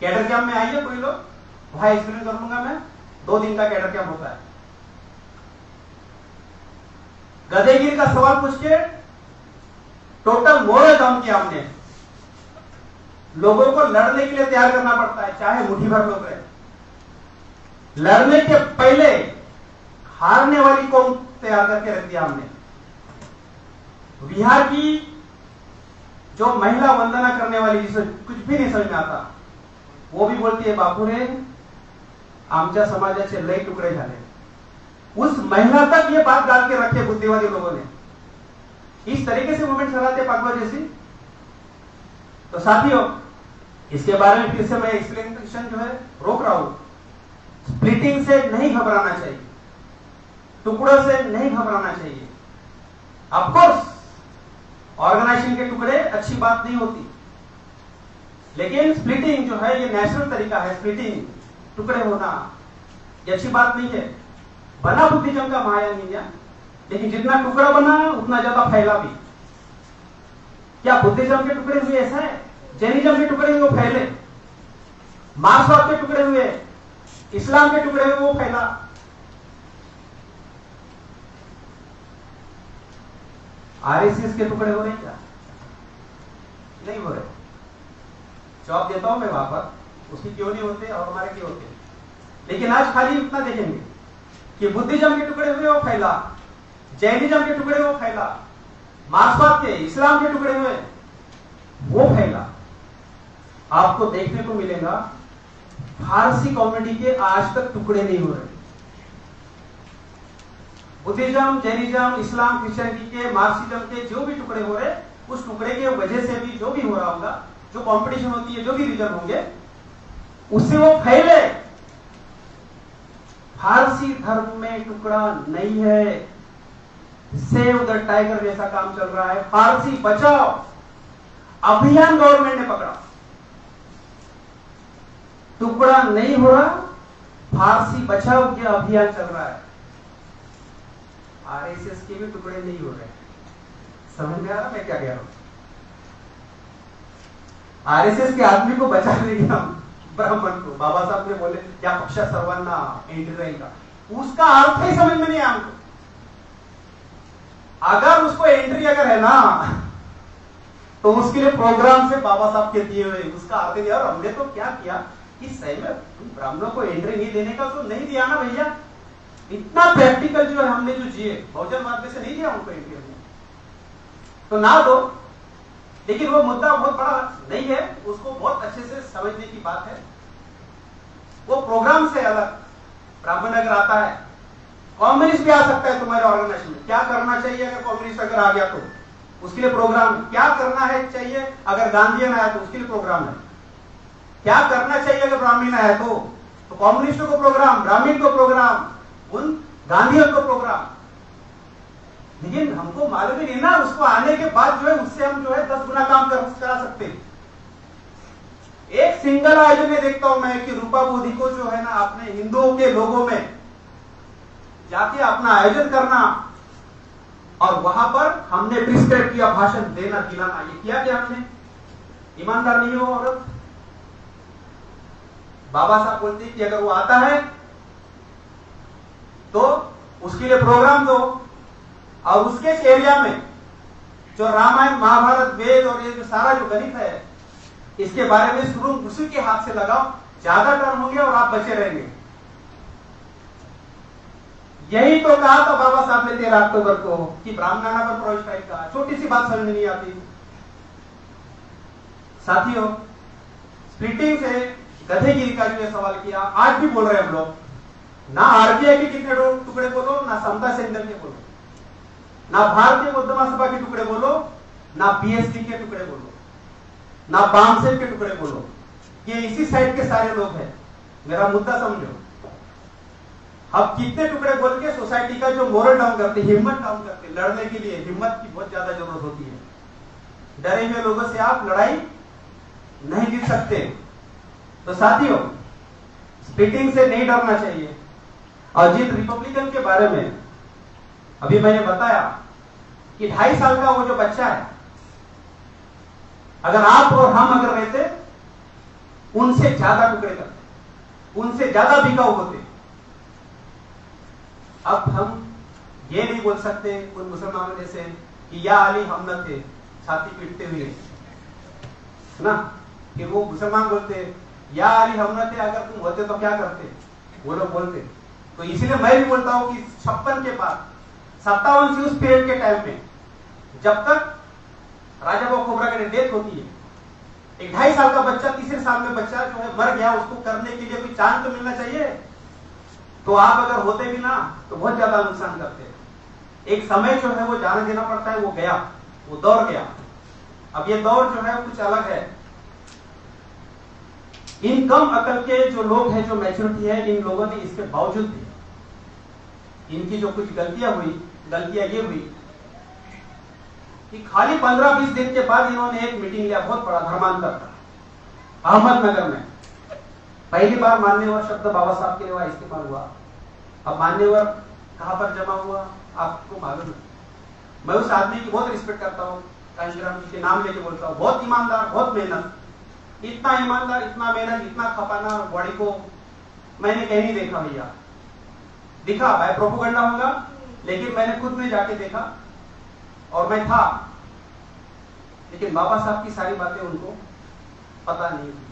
कैडर कैंप में आइए कोई लोग, वहां एक्सप्लेन कर लूंगा मैं। 2 दिन का कैडर कैंप होता है। गधेगिरी का सवाल पूछ के टोटल मोरल डाउन किया हमने। लोगों को लड़ने के लिए तैयार करना पड़ता है, चाहे मुट्ठी भर लोग रहे। लड़ने के पहले हारने वाली कौम तैयार करके रख दिया हमने। बिहार की जो महिला वंदना करने वाली, जिसे कुछ भी नहीं समझ में आता, वो भी बोलती है बापू रे आमच्या समाजाचे लय टुकड़े झाले। उस महिला तक ये बात डाल के रखे बुद्धिवादी लोगों ने। इस तरीके से मूवमेंट चलाते पागवा जैसी। तो साथियों, इसके बारे में फिर से मैं एक्सप्लेनेशन जो है रोक रहा हूं। स्प्लिटिंग से नहीं घबराना चाहिए, टुकड़ों से नहीं घबराना चाहिए। ऑफ कोर्स ऑर्गेनाइजेशन के टुकड़े अच्छी बात नहीं होती, लेकिन स्प्लिटिंग जो है ये नेचुरल तरीका है। स्प्लिटिंग टुकड़े होना ये अच्छी बात नहीं है। बना बुद्धिज्म का महायान इंडिया, लेकिन जितना टुकड़ा बना उतना ज्यादा फैला भी। क्या बुद्धिज्म के टुकड़े हुए ऐसा है? जैनिज्म के टुकड़े हुए वो फैले, मार्क्सवाद के टुकड़े हुए, इस्लाम के टुकड़े हुए वो फैला। आरएसएस के टुकड़े हो रहे क्या? नहीं हो रहे। जवाब देता हूं मैं वहां पर, उसकी क्यों नहीं होते और हमारे क्यों होते। लेकिन आज खाली इतना देखेंगे कि बुद्धिज्म के टुकड़े हुए वो फैला, जैनिज्म के टुकड़े वो फैला, मार्क्सवाद के, इस्लाम के टुकड़े हुए वो फैला। आपको देखने को मिलेगा फारसी कम्युनिटी के आज तक टुकड़े नहीं हो रहे। बुद्धिज्म, जैनिज्म, इस्लाम, क्रिश्चियनिटी के, मार्क्सिज्म के जो भी टुकड़े हो रहे, उस टुकड़े के वजह से भी जो भी हो रहा होगा, जो कंपटीशन होती है, जो भी रीजन होंगे, उससे वो फैले। फारसी धर्म में टुकड़ा नहीं है। सेव द टाइगर जैसा काम चल रहा है। फारसी बचाओ अभियान गवर्नमेंट ने पकड़ा, टुकड़ा नहीं हो रहा, फारसी बचाओ के अभियान चल रहा है। आरएसएस के भी टुकड़े नहीं हो रहे। समझ में आ रहा मैं क्या कह रहा हूं? आरएसएस के आदमी को बचा लेंगे हम, ब्राह्मण को। बाबा साहब ने बोले क्या पक्षा सर्वांना एंट्री रहेगा, उसका अर्थ ही समझ में नहीं आया हमको। अगर उसको एंट्री अगर है ना, तो उसके लिए प्रोग्राम से बाबा साहब के दिए हुए उसका अर्थ दिया। और हमने तो क्या किया कि सही में ब्राह्मणों को एंट्री नहीं देने का तो नहीं दिया ना भैया, इतना प्रैक्टिकल जो है हमने जो जिए बहुजनवाद में से नहीं दिया उनको एंट्री हमने, तो ना दो। लेकिन वो मुद्दा बहुत बड़ा नहीं है, उसको बहुत अच्छे से समझने की बात है। वो प्रोग्राम से अलग ब्राह्मण अगर आता है, कम्युनिस्ट भी आ सकता है तुम्हारे ऑर्गेनाइजेशन में, क्या करना चाहिए अगर कम्युनिस्ट अगर आ गया तो उसके लिए प्रोग्राम है। क्या करना है चाहिए अगर गांधीयन आया तो उसके लिए प्रोग्राम है। क्या करना चाहिए अगर ब्राह्मण आया तो कम्युनिस्टों को प्रोग्राम, ब्राह्मण को प्रोग्राम, उन गांधीयन को प्रोग्राम। लेकिन हमको मालूम ही नहीं ना, उसको आने के बाद जो है उससे हम जो है 10 गुना काम करा सकते हैं। एक सिंगल आयोजन में देखता हूं मैं कि रूपा बोधी को जो है ना अपने हिंदुओं के लोगों में जाके अपना आयोजन करना और वहां पर हमने प्रिस्क्राइब किया भाषण देना दिलाना, ये किया क्या हमने? ईमानदार नहीं हो औरत? बाबा साहब बोलते हैं कि अगर वो आता है तो उसके लिए प्रोग्राम दो और उसके एरिया में जो रामायण महाभारत वेद और ये जो सारा जो गणित है इसके बारे में शुरू उसी के हाथ से लगाओ, ज्यादा टर्म होंगे और आप बचे रहेंगे। यही तो कहा था बाबा साहब ने 13 अक्टूबर को कि ब्राह्मणाना पर प्रवेश टाइप का। छोटी सी बात समझ में नहीं आती साथियों। स्प्लिटिंग से गधेगिरी का जो सवाल किया, आज भी बोल रहे हैं हम लोग, ना आरपीआई के कितने टुकड़े बोलो, ना समता सेंटर के बोलो, ना भारतीय बौद्ध महासभा के टुकड़े बोलो, ना बीएसटी के टुकड़े बोलो, ना बामसेन के टुकड़े बोलो, ये इसी साइड के सारे लोग हैं। मेरा मुद्दा समझो, अब कितने टुकड़े बोल के सोसाइटी का जो मोरल डाउन करते, हिम्मत डाउन करते, लड़ने के लिए हिम्मत की बहुत ज्यादा जरूरत होती है। डरे हुए लोगों से आप लड़ाई नहीं जीत सकते। तो साथियों, स्प्लिटिंग से नहीं डरना चाहिए। और जिस रिपब्लिकन के बारे में अभी मैंने बताया कि 2.5 साल का वो जो बच्चा है, अगर आप और हम अगर रहते उनसे ज्यादा टुकड़े करते, उनसे ज्यादा बिकाऊ होते। अब हम ये नहीं बोल सकते उन मुसलमानों जैसे कि या अली हम न थे छाती पीटते हुए, है ना, कि वो मुसलमान बोलते या अली हम न थे, अगर तुम होते तो क्या करते, वो लोग बोलते। तो इसलिए मैं भी बोलता हूं कि 56 के बाद 57 से उस पीरियड के टाइम में जब तक राजा बाबू खोबरा की डेथ होती है, एक 2.5 साल का बच्चा, तीसरे साल में बच्चा जो है मर गया, उसको करने के लिए कोई चांस तो मिलना चाहिए। तो आप अगर होते भी ना तो बहुत ज्यादा नुकसान करते हैं। एक समय जो है वो जाने देना पड़ता है, वो गया, वो दौर गया। अब ये दौर जो है कुछ अलग है। इन कम अकल के जो लोग हैं, जो मैच्योरिटी है, इन लोगों ने इसके बावजूद भी इनकी जो कुछ गलतियां ये हुई कि खाली 15-20 दिन के बाद इन्होंने एक मीटिंग लिया, बहुत बड़ा धर्मांतर का, अहमदनगर में। पहली बार मान्यवर शब्द बाबा साहब के लिए वहां इस्तेमाल हुआ। अब मान्यवर कहां पर जमा हुआ आपको मालूम है। मैं उस आदमी की बहुत रिस्पेक्ट करता हूँ, कांशीराम जी के नाम लेके बोलता हूँ। बहुत ईमानदार, बहुत मेहनत, इतना ईमानदार, इतना मेहनत, इतना खपाना बॉडी को मैंने कहीं नहीं देखा भैया। दिखा भाई प्रोपोगंडा होगा, लेकिन मैंने खुद में जाके देखा और मैं था, लेकिन बाबा साहब की सारी बातें उनको पता नहीं थी।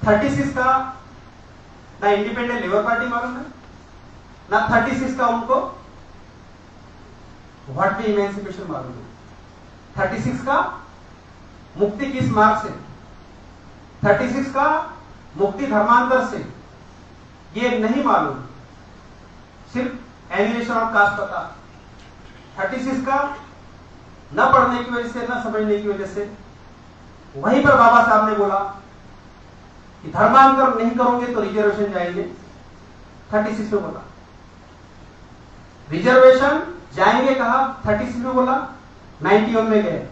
36 का ना इंडिपेंडेंट लेबर पार्टी मालूम है, ना 36 का उनको व्हाट बी इमेंसिपेशन मालूम है। 36 का मुक्ति किस मार्ग से, 36 का मुक्ति धर्मांतर से, ये नहीं मालूम। सिर्फ एनिमेशन ऑफ कास्ट पता। 36 का न पढ़ने की वजह से, न समझने की वजह से, वहीं पर बाबा साहब ने बोला कि धर्मांतर नहीं करोगे तो रिजर्वेशन जाएंगे। 36 में बोला रिजर्वेशन जाएंगे, कहा 36 में बोला। 91 में गए,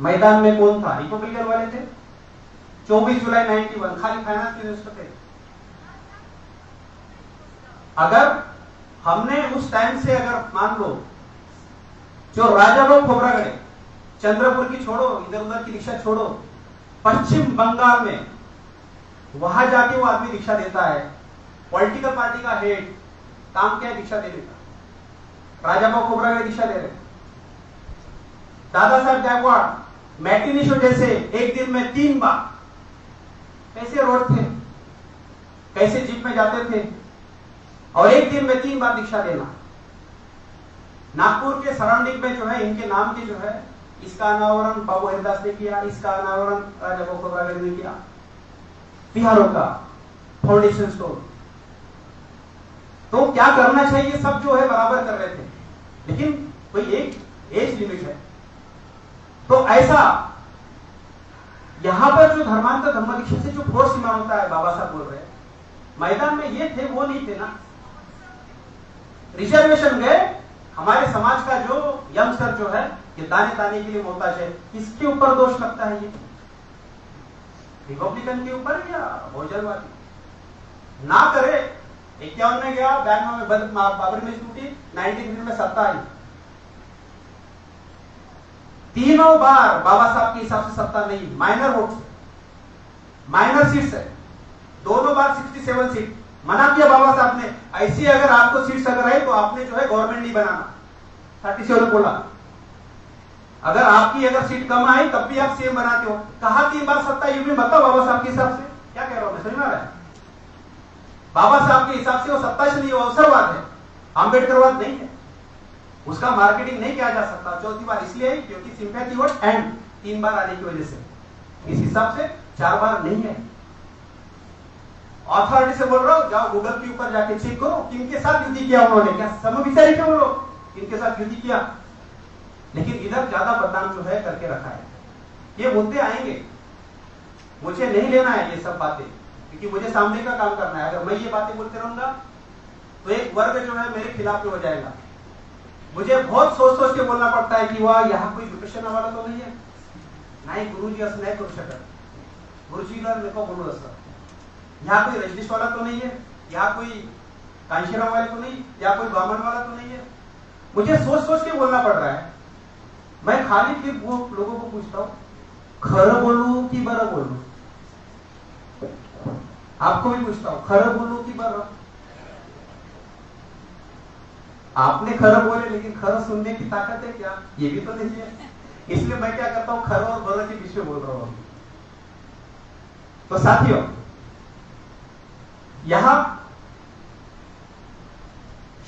मैदान में कौन था, रिपब्लिकन वाले थे। 24 जुलाई 91 खाली फाइनेंस मिनिस्टर थे। अगर हमने उस टाइम से अगर मान लो जो राजा लोग खोबरा गए, चंद्रपुर की छोड़ो, इधर उधर की दीक्षा छोड़ो, पश्चिम बंगाल में वहां जाके वो आदमी दीक्षा देता है। पॉलिटिकल पार्टी का हेड काम क्या है, दीक्षा देने का। राजा बाबू खोबरा गए दीक्षा दे रहे। दादा साहब गायकवाड़ मैटिनी शो जैसे एक दिन में 3 बार, कैसे रोड थे, कैसे जीप में जाते थे, और एक दिन में 3 बार दीक्षा देना। नागपुर के सराउंडिंग में जो है इनके नाम की जो है, इसका अनावरण बाबू हरिदास ने किया, इसका अनावरण राजा गोखबरागर ने किया, बिहारों का फाउंडेशन स्टोन। तो क्या करना चाहिए, सब जो है बराबर कर रहे थे, लेकिन कोई एक एज लिमिट है। तो ऐसा यहां पर जो धर्मांतर धर्म दीक्षा से जो फोर्स मान होता है, बाबा साहब बोल रहे हैं मैदान में ये थे वो नहीं थे ना। रिजर्वेशन गए, हमारे समाज का जो यंगस्टर जो है ये दाने दाने के लिए मोहताज है, किसके ऊपर दोष लगता है? ये रिपब्लिकन के ऊपर या बहुजनवादी? ना करे। 51 में गया, 92 में बाबरी में टूटी, 93 में सत्ता आई। तीनों बार बाबा साहब के हिसाब से सत्ता नहीं, माइनर वोट, माइनर सीट्स है। दोनों बार 67 सीट मना किया बाबा साहब ने। ऐसी अगर आपको सीट्स अगर है तो आपने जो है गवर्नमेंट नहीं बनाना। 37 बोला, अगर आपकी अगर सीट कम आई तब भी आप सीएम बनाते हो। कहा 3 बार सत्ता, ये भी बताओ बाबा साहब के हिसाब से क्या कह रहा हूं मैं, समझ में आ रहा है? बाबा साहब के हिसाब से वो सत्ता से नहीं, वो अवसरवाद है, अंबेडकरवाद नहीं है। उसका मार्केटिंग नहीं किया जा सकता। चौथी बार इसलिए क्योंकि सिंपैथी वोट एंड 3 बार आने की वजह से, इस हिसाब से 4 बार नहीं है। अथॉरिटी से बोल रहा हूं, जाओ गूगल के ऊपर जाके चेक करो किनके साथ युति किया उन्होंने, क्या समविचारी थे वो लोग, किनके साथ युति किया। लेकिन इधर ज्यादा बदनाम जो है करके रखा है। ये मुद्दे आएंगे, मुझे नहीं लेना है ये सब बातें, क्योंकि मुझे सामने का काम करना है। अगर मैं ये बातें बोलते रहूंगा तो एक वर्ग जो है मेरे खिलाफ हो जाएगा। मुझे बहुत सोच सोच के बोलना पड़ता है कि वाह यहाँ कोई विपक्षण वाला तो नहीं है, नाही गुरुजी असं नाही करू शकत, गुरुजीला नको बोलू असं, यहाँ कोई रजनीश वाला तो नहीं है, यहाँ कोई कांशीराम वाले तो नहीं, या कोई ब्राह्मण वाला तो नहीं है। मुझे सोच सोच के बोलना पड़ रहा है। मैं खाली फिर वो लोगों को पूछता हूं, खरं बोलू कि बरं बोलू? आपको भी पूछता हूं, खरं बोलू कि बरं? आपने खरं बोले, लेकिन खरं सुनने की ताकत है क्या? ये भी तो नहीं है। इसलिए मैं क्या करता हूं, खरं और बरं के बीच में बोल रहा हूं। तो साथियों, यहां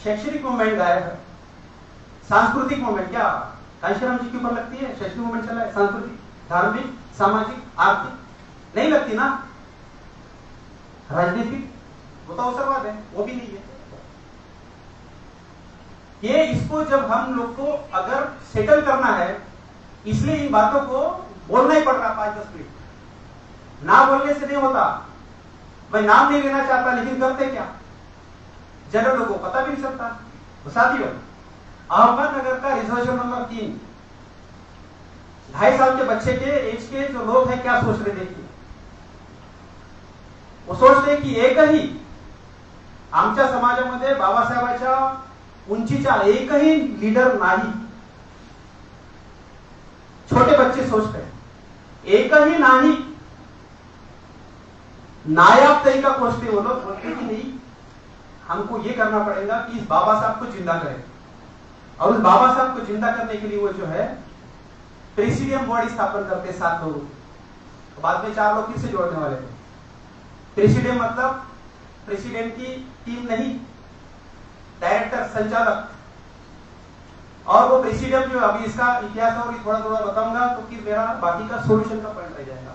शैक्षणिक मूवमेंट गायब है, सांस्कृतिक मूवमेंट क्या कांशीराम जी के ऊपर लगती है? शैक्षणिक मूवमेंट चला है, सांस्कृतिक, धार्मिक, सामाजिक, आर्थिक नहीं लगती ना। राजनीतिक वो तो अवसरवाद है, वो भी नहीं है। ये इसको जब हम लोग को अगर सेटल करना है, इसलिए इन बातों को बोलना ही पड़ रहा 5-10 मिनट। ना बोलने से नहीं होता। मैं नाम नहीं लेना चाहता, लेकिन करते क्या जनरल लोगों को पता भी नहीं चलता। तो साथियों, अहमदनगर का रिजर्वेशन नंबर 3, 2.5 साल के बच्चे के एज के जो लोग हैं क्या सोच रहे, देखिए वो सोचते हैं कि एकही आमच्या समाजामध्ये बाबासाहेबांच्या उंचीचा एकही लीडर नाही। छोटे बच्चे सोचते हैं एकही नाही, नायाब तरीका खोजते वो लोग, बोलते कि नहीं हमको ये करना पड़ेगा कि इस बाबा साहब को जिंदा करें। और उस बाबा साहब को जिंदा करने के लिए वो जो है प्रेसिडियम बॉडी स्थापन करते 7 लोग, तो बाद में 4 लोग फिर से जोड़ने वाले थे। प्रेसिडियम मतलब प्रेसिडेंट की टीम नहीं, डायरेक्टर, संचालक। और वो प्रेसिडियम जो अभी इसका इतिहास और थोड़ा थोड़ा बताऊंगा तो फिर मेरा बाकी का सॉल्यूशन का पॉइंट रह जाएगा।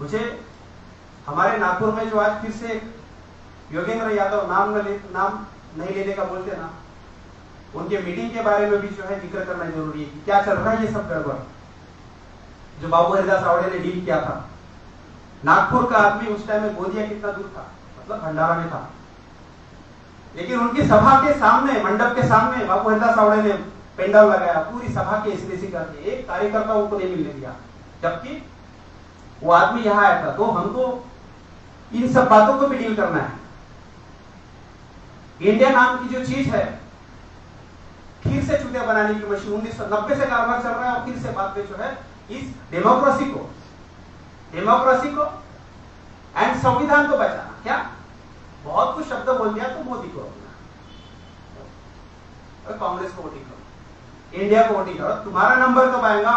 मुझे हमारे नागपुर में जो आज फिर से योगेंद्र यादव नाम नहीं लेने का बोलते ना, उनके मीटिंग के बारे में भी जो है जिक्र करना जरूरी है कि क्या चल रहा है ये सब गड़बड़ जो बाबू हरिदास आवड़े ने डील किया था। नागपुर का आदमी उस टाइम में गोदिया कितना दूर था, मतलब भंडारा में था, लेकिन उनकी सभा के सामने, मंडप के सामने बाबू हरिदास आवड़े ने पेंडाल लगाया, पूरी सभा के एसबीसी करके, एक कार्यकर्ता उनको नहीं मिलने दिया, जबकि वो आदमी यहाँ आया था। तो हमको इन सब बातों को भी डील करना है। इंडिया नाम की जो चीज है, फिर से चूतिया बनाने की मशीन 1990 से कारोबार चल रहा है, और फिर से बात में जो है इस डेमोक्रेसी को एंड संविधान को बचाना। क्या बहुत कुछ शब्द बोल दिया तो मोदी को रोकना और कांग्रेस को वोटिंग करो। इंडिया को वोटिंग करो, तुम्हारा नंबर कब आएगा